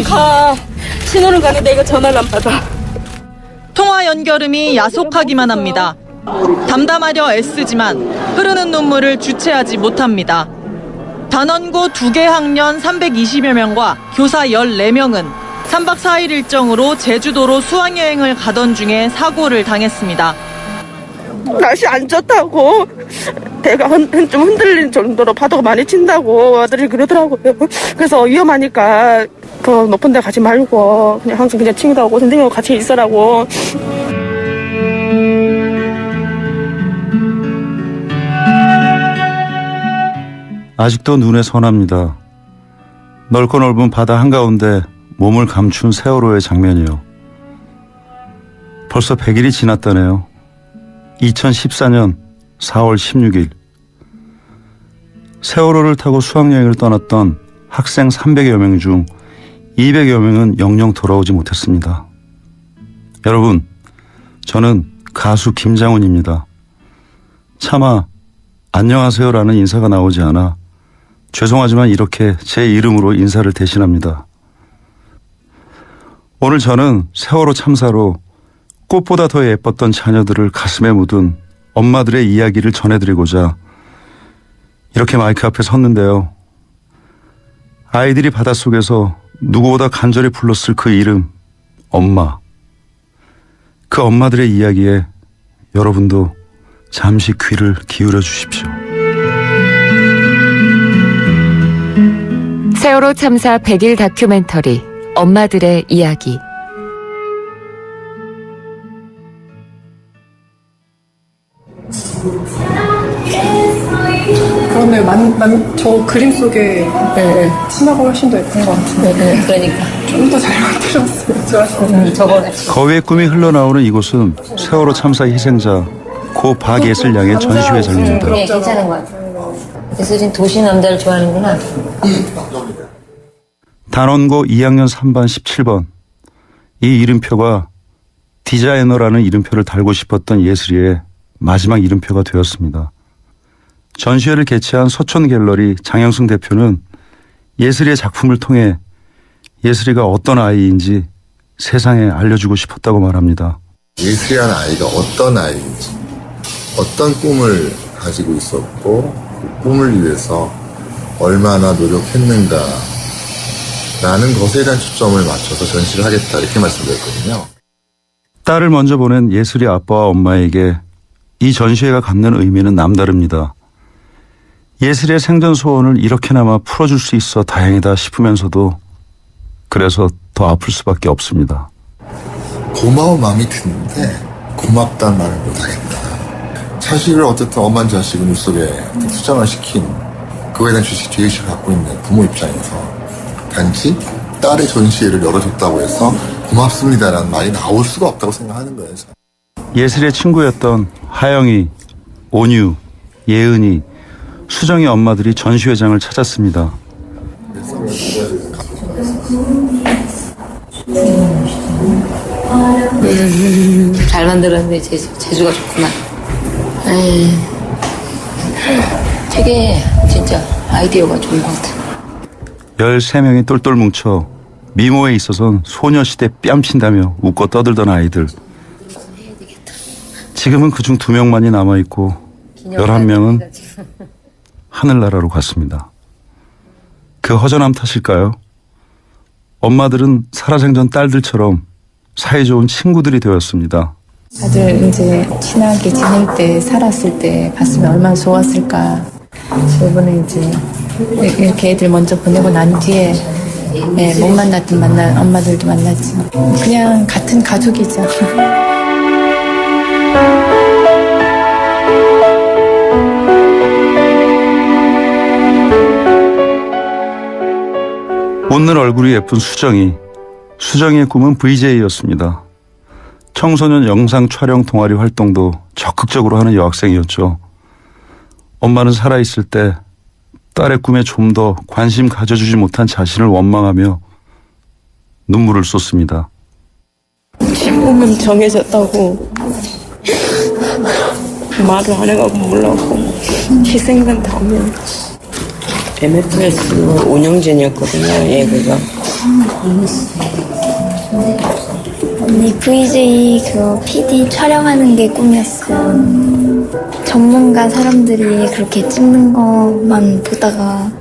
가. 신호는 가는데 이거 전화를 안 받아. 통화 연결음이 야속하기만 합니다. 담담하려 애쓰지만 흐르는 눈물을 주체하지 못합니다. 단원고 2개 학년 320여 명과 교사 14명은 3박 4일 일정으로 제주도로 수학여행을 가던 중에 사고를 당했습니다. 날씨 안 좋다고 배가 좀 흔들리는 정도로 파도가 많이 친다고 아들이 그러더라고요. 그래서 위험하니까 더 높은 데 가지 말고 그냥 항상 그냥 친구들하고 선생님하고 같이 있으라고. 아직도 눈에 선합니다. 넓고 넓은 바다 한가운데 몸을 감춘 세월호의 장면이요. 벌써 100일이 지났다네요. 2014년 4월 16일 세월호를 타고 수학여행을 떠났던 학생 300여 명 중 200여 명은 영영 돌아오지 못했습니다. 여러분, 저는 가수 김장훈입니다. 차마 안녕하세요라는 인사가 나오지 않아 죄송하지만 이렇게 제 이름으로 인사를 대신합니다. 오늘 저는 세월호 참사로 꽃보다 더 예뻤던 자녀들을 가슴에 묻은 엄마들의 이야기를 전해드리고자 이렇게 마이크 앞에 섰는데요. 아이들이 바닷속에서 누구보다 간절히 불렀을 그 이름, 엄마. 그 엄마들의 이야기에 여러분도 잠시 귀를 기울여 주십시오. 세월호 참사 100일 다큐멘터리 엄마들의 이야기. 그러네, 저 그림 속에 치마가 훨씬 더 예쁜 것 같은데. 그러니까. 좀 더 잘 만들었어요. 저거는. 거위의 꿈이 흘러나오는 이곳은 세월호 참사 희생자 고 박예슬 양의 전시회장입니다. 네, 괜찮은 것 같아요. 예슬이는 도시 남자를 좋아하는구나. 단원고 2학년 3반 17번. 이 이름표가 디자이너라는 이름표를 달고 싶었던 예슬이의 마지막 이름표가 되었습니다. 전시회를 개최한 서촌갤러리 장영승 대표는 예슬이의 작품을 통해 예슬이가 어떤 아이인지 세상에 알려주고 싶었다고 말합니다. 예슬이라는 아이가 어떤 아이인지, 어떤 꿈을 가지고 있었고 그 꿈을 위해서 얼마나 노력했는가 라는 것에 대한 초점을 맞춰서 전시를 하겠다 이렇게 말씀드렸거든요. 딸을 먼저 보낸 예슬이 아빠와 엄마에게 이 전시회가 갖는 의미는 남다릅니다. 예슬이의 생전 소원을 이렇게나마 풀어줄 수 있어 다행이다 싶으면서도 그래서 더 아플 수밖에 없습니다. 고마운 마음이 드는데 고맙다는 말을 못하겠다. 사실을 어쨌든 엄한 자식을 물속에 투정을 시킨 그거에 대한 죄의식을 갖고 있는 부모 입장에서 단지 딸의 전시회를 열어줬다고 해서 고맙습니다라는 말이 나올 수가 없다고 생각하는 거예요. 예슬이의 친구였던 하영이, 온유, 예은이, 수정이 엄마들이 전시회장을 찾았습니다. 잘 만들었는데 재주가 좋구만. 되게 진짜 아이디어가 좋은 것 같아. 13명이 똘똘 뭉쳐 미모에 있어선 소녀시대 뺨친다며 웃고 떠들던 아이들. 지금은 그중 2명만이 남아있고 11명은 하늘나라로 갔습니다. 그 허전함 탓일까요? 엄마들은 살아생전 딸들처럼 사이좋은 친구들이 되었습니다. 다들 이제 친하게 지낼 때, 살았을 때 봤으면 얼마나 좋았을까. 이번에 이제 이렇게 애들 먼저 보내고 난 뒤에 못 만났던 엄마들도 만났지. 그냥 같은 가족이죠. 웃는 얼굴이 예쁜 수정이의 꿈은 VJ였습니다. 청소년 영상 촬영 동아리 활동도 적극적으로 하는 여학생이었죠. 엄마는 살아있을 때 딸의 꿈에 좀 더 관심 가져주지 못한 자신을 원망하며 눈물을 쏟습니다. 꿈은 정해졌다고 말을 안 해가고 몰라고 희생만 당면 MFS 운영진이었거든요. 얘가 언니 VJ 그 PD 촬영하는 게 꿈이었어요. 전문가 사람들이 그렇게 찍는 것만 보다가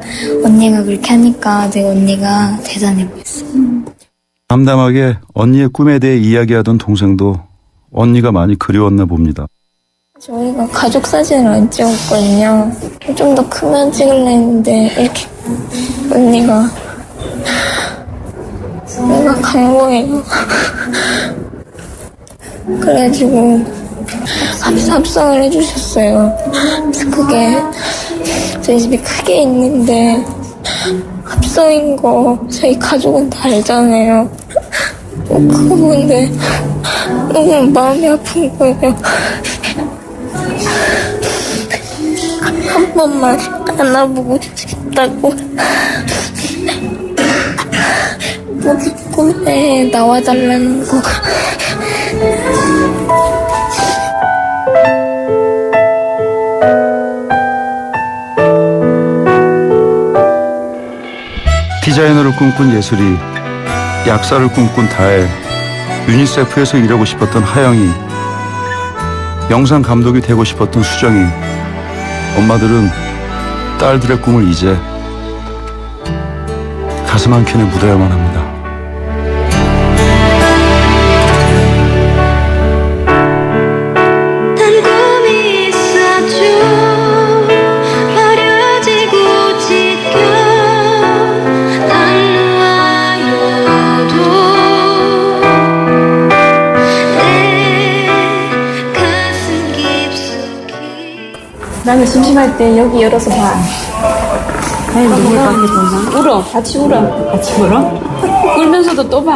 언니가 그렇게 하니까 되게 언니가 대단해 보였어요. 담담하게 언니의 꿈에 대해 이야기하던 동생도 언니가 많이 그리웠나 봅니다. 저희가 가족 사진을 안 찍었거든요. 좀 더 크면 찍으려 했는데 이렇게 언니가 내가 간 거예요. 그래가지고 합성을 해주셨어요. 그래서 그게 저희 집이 크게 있는데 합성인 거 저희 가족은 다 알잖아요. 그거 보는데 너무 마음이 아픈 거예요. 한 번만 안아보고 싶다고. 꿈에 나와달라는 거. 디자이너를 꿈꾼 예슬이, 약사를 꿈꾼 다혜, 유니세프에서 일하고 싶었던 하영이, 영상 감독이 되고 싶었던 수정이, 엄마들은 딸들의 꿈을 이제 가슴 한켠에 묻어야만 합니다. 나는 심심할 때 여기 열어서 봐. 아니, 누굴 밖에 보나? 울어. 같이 울어. 같이 울어? 울면서도 또 봐.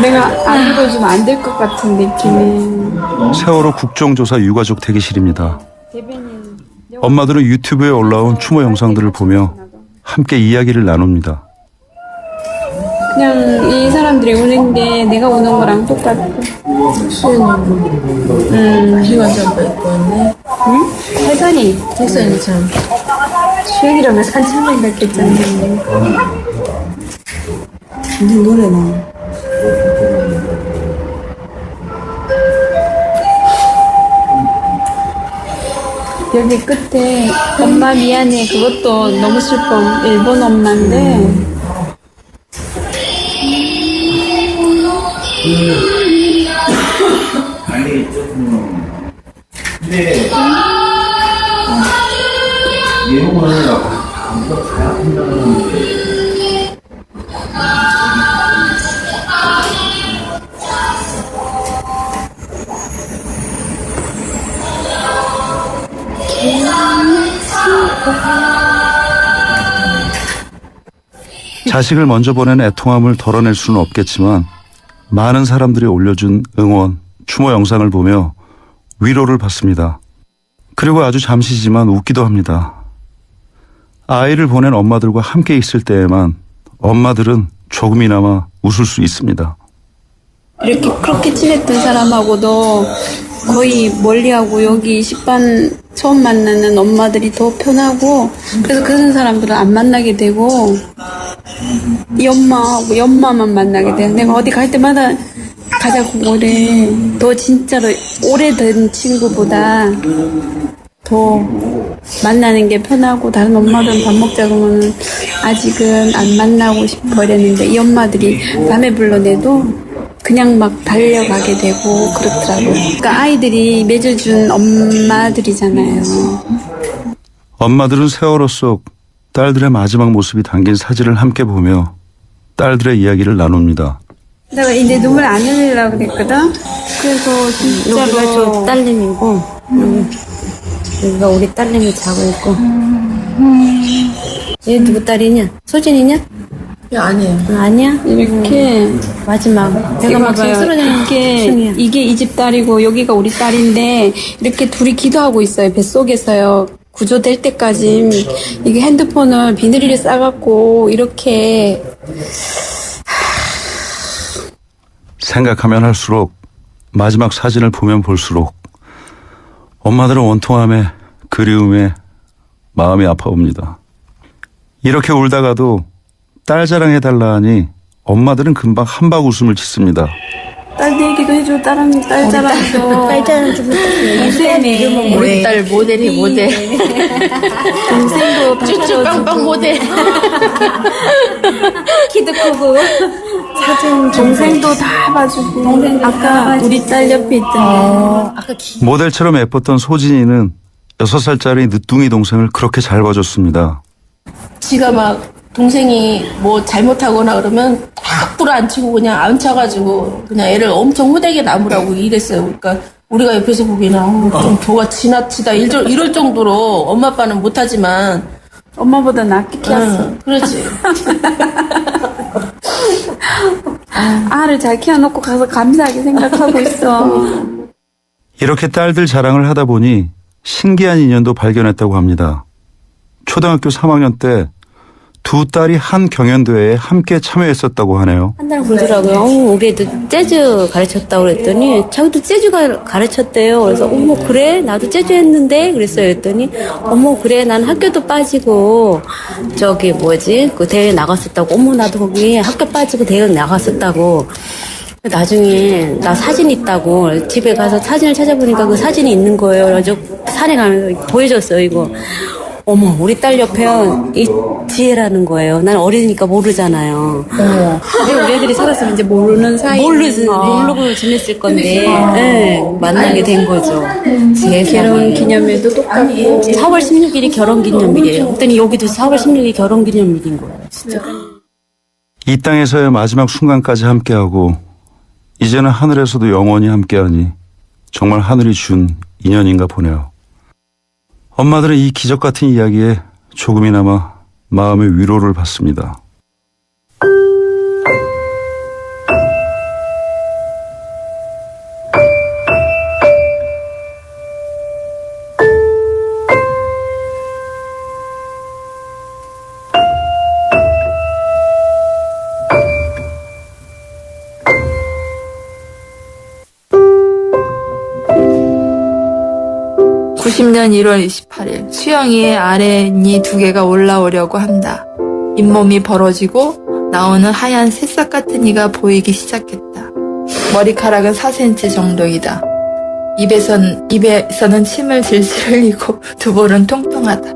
내가 안 울어주면 안 될 것 같은 느낌이. 세월호 국정조사 유가족 대기실입니다. 엄마들은 유튜브에 올라온 추모 영상들을 보며 함께 이야기를 나눕니다. 그냥 이 사람들이 우는 게 내가 우는 거랑 똑같아. 시간점 뺐거든요. 응? 태산이 참. 수영이라면 산책만 갔겠잖아. 무슨 노래나. 여기 끝에 엄마 미안해 그것도 너무 슬퍼. 일본 엄마인데 근데 내용을 아무도 가야 한다는 자식을 먼저 보낸 애통함을 덜어낼 수는 없겠지만 많은 사람들이 올려준 응원, 추모 영상을 보며 위로를 받습니다. 그리고 아주 잠시지만 웃기도 합니다. 아이를 보낸 엄마들과 함께 있을 때에만 엄마들은 조금이나마 웃을 수 있습니다. 이렇게 그렇게 친했던 사람하고도 거의 멀리하고 여기 10반 처음 만나는 엄마들이 더 편하고 그래서 그런 사람들은 안 만나게 되고 이 엄마하고 이 엄마만 만나게 돼. 내가 어디 갈 때마다 가자고 그래. 너 진짜로 오래된 친구보다 더 만나는 게 편하고 다른 엄마들은 밥 먹자 그러면은 아직은 안 만나고 싶어 이랬는데 이 엄마들이 밤에 불러내도 그냥 막 달려가게 되고 그렇더라고요. 그러니까 아이들이 맺어준 엄마들이잖아요. 엄마들은 세월호 속 딸들의 마지막 모습이 담긴 사진을 함께 보며 딸들의 이야기를 나눕니다. 내가 이제 눈물 안 흘리려고 그랬거든. 그래서 진짜로 여기가 저 딸내미고 여기가 우리 딸내미 자고 있고 얘 누구 딸이냐? 소진이냐? 아니에요. 아니야? 이렇게 마지막 내가 막 쓰러지는 이게 이 집 딸이고 여기가 우리 딸인데 이렇게 둘이 기도하고 있어요. 뱃속에서요. 구조될 때까지 이게 핸드폰을 비닐에 싸갖고 이렇게 생각하면 할수록 마지막 사진을 보면 볼수록 엄마들은 원통함에 그리움에 마음이 아파옵니다. 이렇게 울다가도 딸 자랑해달라 하니 엄마들은 금방 한박 웃음을 짓습니다. 딸 얘기도 해줘. 딸 자랑도. 딸 자랑 좀 해주세요. 우리 딸 모델이 모델. 동생도 쭈쭈빵빵 모델. 키도 크고. 사진 동생도 다 봐주고. 아까 우리 딸 옆에 있던 모델처럼 예뻤던 소진이는 6살짜리 늦둥이 동생을 그렇게 잘 봐줬습니다. 지가 막 동생이 뭐 잘못하거나 그러면 딱 불안치고 그냥 앉혀가지고 그냥 애를 엄청 호되게 나무라고 이랬어요. 그러니까 우리가 옆에서 보기에는 좀 도가 지나치다 이럴 정도로 엄마 아빠는 못하지만 엄마보다 낫게 키웠어. 그렇지. 알을 잘 키워놓고 가서 감사하게 생각하고 있어. 이렇게 딸들 자랑을 하다 보니 신기한 인연도 발견했다고 합니다. 초등학교 3학년 때 두 딸이 한 경연대회에 함께 참여했었다고 하네요. 한달 그러더라고요. 우리 애도 재즈 가르쳤다고 그랬더니 자기도 재즈 가르쳤대요. 그래서 어머 그래? 나도 재즈 했는데? 그랬어요. 그랬더니 어머 그래? 난 학교도 빠지고 저기 뭐지? 그 대회 나갔었다고. 어머 나도 거기 학교 빠지고 대회 나갔었다고. 나중에 나 사진 있다고 집에 가서 사진을 찾아보니까 그 사진이 있는 거예요. 그래서 산에 가면서 보여줬어요. 이거. 어머 우리 딸 옆에 이지혜라는 거예요. 난 어리니까 모르잖아요. 우리 애들이 살았으면 이제 모르는 사이 모르고 지냈을 건데 네, 만나게 된 거죠. 결혼 기념일도 똑같고 4월 16일이 결혼 기념일이에요. 그랬더니 여기도 4월 16일이 결혼 기념일인 거예요. 진짜. 이 땅에서의 마지막 순간까지 함께하고 이제는 하늘에서도 영원히 함께하니 정말 하늘이 준 인연인가 보네요. 엄마들은 이 기적 같은 이야기에 조금이나마 마음의 위로를 받습니다. (90년 1월 28일) 수영이의 아랫니 2개가 올라오려고 한다. 잇몸이 벌어지고 나오는 하얀 새싹 같은 이가 보이기 시작했다. 머리카락은 4cm 정도이다. 입에서는 침을 질질 흘리고 두볼은 통통하다.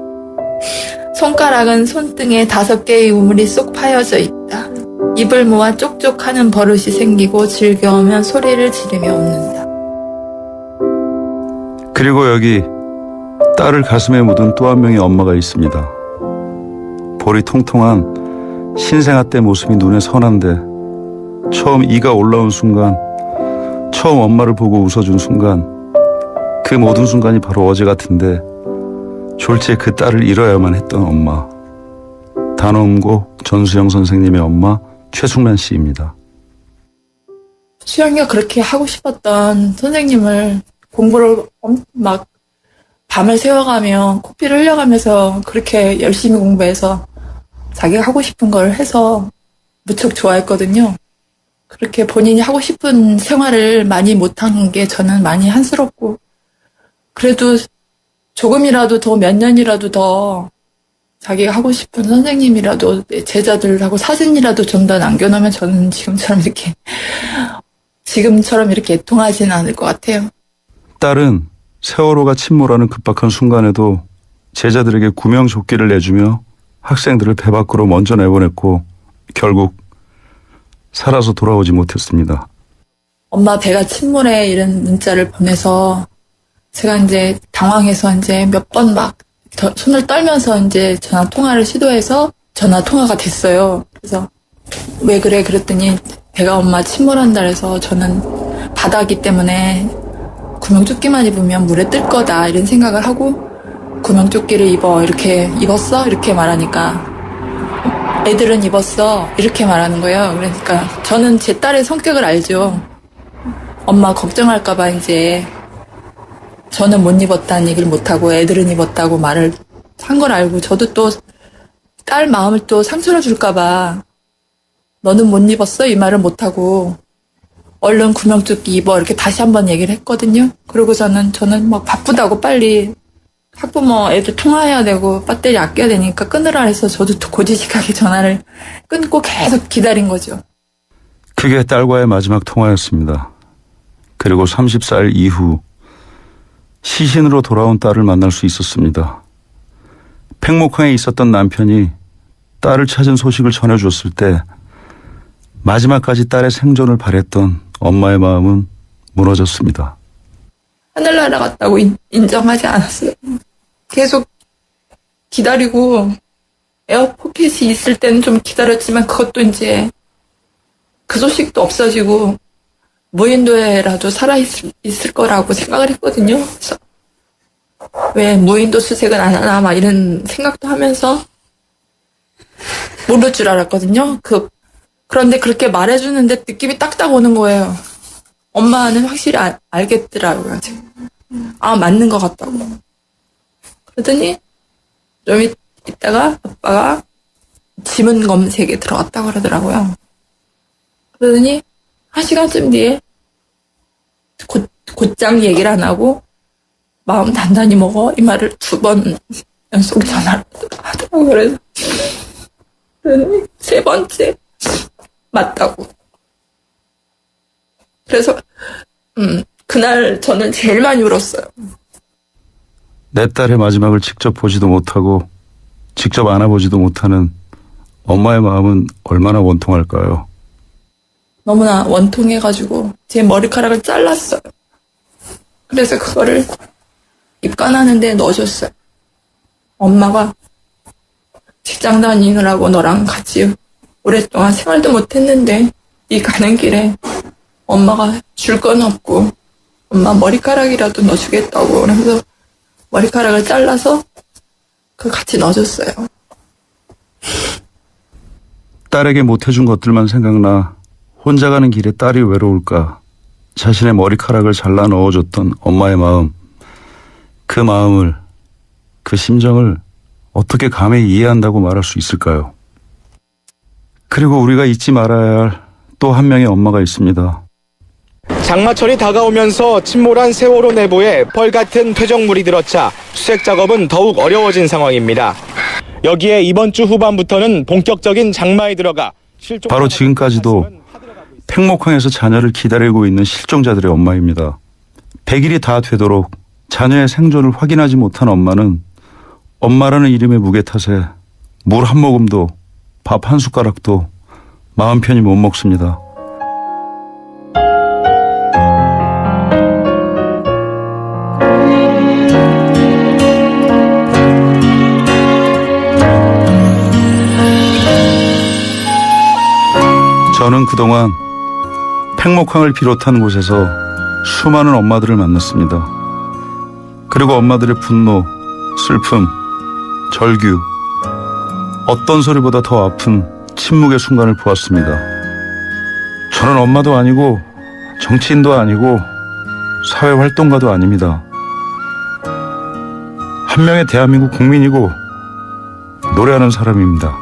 손가락은 손등에 5개의 우물이 쏙 파여져 있다. 입을 모아 쪽쪽하는 버릇이 생기고 즐겨오면 소리를 지르며 웃는다. 그리고 여기 딸을 가슴에 묻은 또 한 명의 엄마가 있습니다. 볼이 통통한 신생아 때 모습이 눈에 선한데 처음 이가 올라온 순간, 처음 엄마를 보고 웃어준 순간, 그 모든 순간이 바로 어제 같은데 졸지에 그 딸을 잃어야만 했던 엄마. 단원고 전수영 선생님의 엄마 최숙란 씨입니다. 수영이가 그렇게 하고 싶었던 선생님을 공부를 막 밤을 새워가며 코피를 흘려가면서 그렇게 열심히 공부해서 자기가 하고 싶은 걸 해서 무척 좋아했거든요. 그렇게 본인이 하고 싶은 생활을 많이 못한 게 저는 많이 한스럽고, 그래도 조금이라도 더 몇 년이라도 더 자기가 하고 싶은 선생님이라도 제자들하고 사진이라도 좀 더 남겨놓으면 저는 지금처럼 이렇게 애통하지는 않을 것 같아요. 딸은 세월호가 침몰하는 급박한 순간에도 제자들에게 구명조끼를 내주며 학생들을 배 밖으로 먼저 내보냈고 결국 살아서 돌아오지 못했습니다. 엄마 배가 침몰해 이런 문자를 보내서 제가 이제 당황해서 이제 몇 번 막 손을 떨면서 이제 전화 통화를 시도해서 전화 통화가 됐어요. 그래서 왜 그래 그랬더니 배가 엄마 침몰한다 그래서 저는 바다기 때문에 구명조끼만 입으면 물에 뜰 거다 이런 생각을 하고 구명조끼를 이렇게 입었어? 이렇게 말하니까 애들은 입었어 이렇게 말하는 거예요. 그러니까 저는 제 딸의 성격을 알죠. 엄마 걱정할까봐 이제 저는 못 입었다는 얘기를 못하고 애들은 입었다고 말을 한 걸 알고 저도 또 딸 마음을 또 상처를 줄까봐 너는 못 입었어? 이 말을 못하고 얼른 구명조끼 입어 이렇게 다시 한번 얘기를 했거든요. 그러고서는 저는 막 바쁘다고 빨리 학부모 애들 통화해야 되고 배터리 아껴야 되니까 끊으라 해서 저도 고지식하게 전화를 끊고 계속 기다린 거죠. 그게 딸과의 마지막 통화였습니다. 그리고 34일 이후 시신으로 돌아온 딸을 만날 수 있었습니다. 팽목항에 있었던 남편이 딸을 찾은 소식을 전해줬을 때 마지막까지 딸의 생존을 바랬던 엄마의 마음은 무너졌습니다. 하늘나라 갔다고 인정하지 않았어요. 계속 기다리고 에어포켓이 있을 때는 좀 기다렸지만 그것도 이제 그 소식도 없어지고 무인도에라도 살아있을 거라고 생각을 했거든요. 그래서 왜 무인도 수색은 안 하나 막 이런 생각도 하면서 모를 줄 알았거든요. 그런데 그렇게 말해주는데 느낌이 딱딱 오는 거예요. 엄마는 확실히 알겠더라고요. 아, 맞는 것 같다고. 그러더니 좀 있다가 아빠가 지문 검색에 들어갔다고 그러더라고요. 그러더니 1시간쯤 뒤에 곧장 얘기를 안 하고 마음 단단히 먹어 이 말을 2번 연속 전화를 하더라고요. 그래서 그러더니 3번째 맞다고. 그래서 그날 저는 제일 많이 울었어요. 내 딸의 마지막을 직접 보지도 못하고 직접 안아보지도 못하는 엄마의 마음은 얼마나 원통할까요? 너무나 원통해가지고 제 머리카락을 잘랐어요. 그래서 그거를 입간하는 데 넣어줬어요. 엄마가 직장 다니느라고 너랑 같이 오랫동안 생활도 못했는데 이 가는 길에 엄마가 줄 건 없고 엄마 머리카락이라도 넣어주겠다고 그래서 머리카락을 잘라서 그 같이 넣어줬어요. 딸에게 못해준 것들만 생각나 혼자 가는 길에 딸이 외로울까 자신의 머리카락을 잘라 넣어줬던 엄마의 마음, 그 마음을, 그 심정을 어떻게 감히 이해한다고 말할 수 있을까요? 그리고 우리가 잊지 말아야 할 또 한 명의 엄마가 있습니다. 장마철이 다가오면서 침몰한 세월호 내부에 펄같은 퇴적물이 들어차 수색 작업은 더욱 어려워진 상황입니다. 여기에 이번 주 후반부터는 본격적인 장마에 들어가 바로 지금까지도 팽목항에서 자녀를 기다리고 있는 실종자들의 엄마입니다. 100일이 다 되도록 자녀의 생존을 확인하지 못한 엄마는 엄마라는 이름의 무게 탓에 물 한 모금도 밥 한 숟가락도 마음 편히 못 먹습니다. 저는 그동안 팽목항을 비롯한 곳에서 수많은 엄마들을 만났습니다. 그리고 엄마들의 분노, 슬픔, 절규, 어떤 소리보다 더 아픈 침묵의 순간을 보았습니다. 저는 엄마도 아니고 정치인도 아니고 사회활동가도 아닙니다. 한 명의 대한민국 국민이고 노래하는 사람입니다.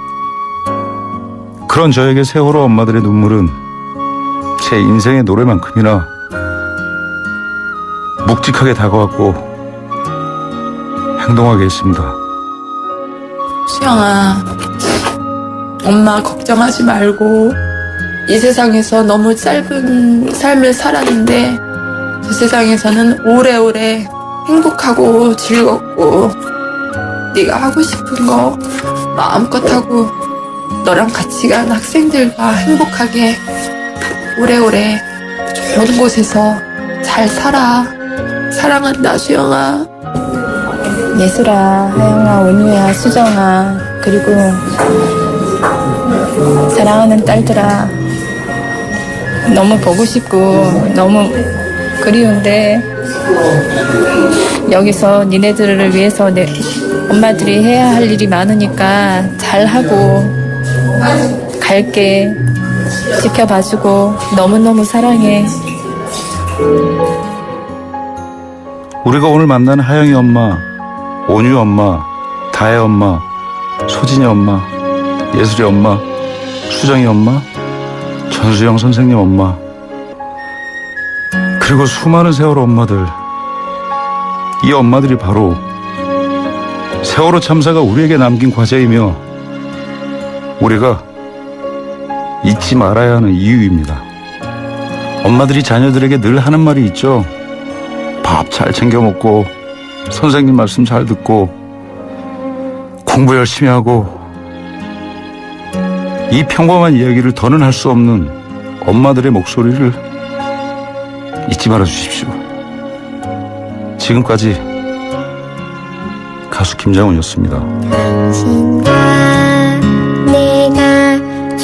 그런 저에게 세월호 엄마들의 눈물은 제 인생의 노래만큼이나 묵직하게 다가왔고 행동하게 했습니다. 수영아, 엄마 걱정하지 말고 이 세상에서 너무 짧은 삶을 살았는데 저 세상에서는 오래오래 행복하고 즐겁고 네가 하고 싶은 거 마음껏 하고 너랑 같이 간 학생들과 행복하게 오래오래 좋은 곳에서 잘 살아. 사랑한다, 수영아. 예슬아, 하영아, 원유야, 수정아, 그리고 사랑하는 딸들아, 너무 보고 싶고 너무 그리운데 여기서 니네들을 위해서 엄마들이 해야 할 일이 많으니까 잘하고 갈게. 지켜봐주고 너무너무 사랑해. 우리가 오늘 만난 하영이 엄마, 온유 엄마, 다혜 엄마, 소진이 엄마, 예술이 엄마, 수정이 엄마, 전수영 선생님 엄마, 그리고 수많은 세월호 엄마들, 이 엄마들이 바로 세월호 참사가 우리에게 남긴 과제이며 우리가 잊지 말아야 하는 이유입니다. 엄마들이 자녀들에게 늘 하는 말이 있죠. 밥 잘 챙겨 먹고 선생님 말씀 잘 듣고 공부 열심히 하고. 이 평범한 이야기를 더는 할 수 없는 엄마들의 목소리를 잊지 말아 주십시오. 지금까지 가수 김장훈이었습니다. 당신과 내가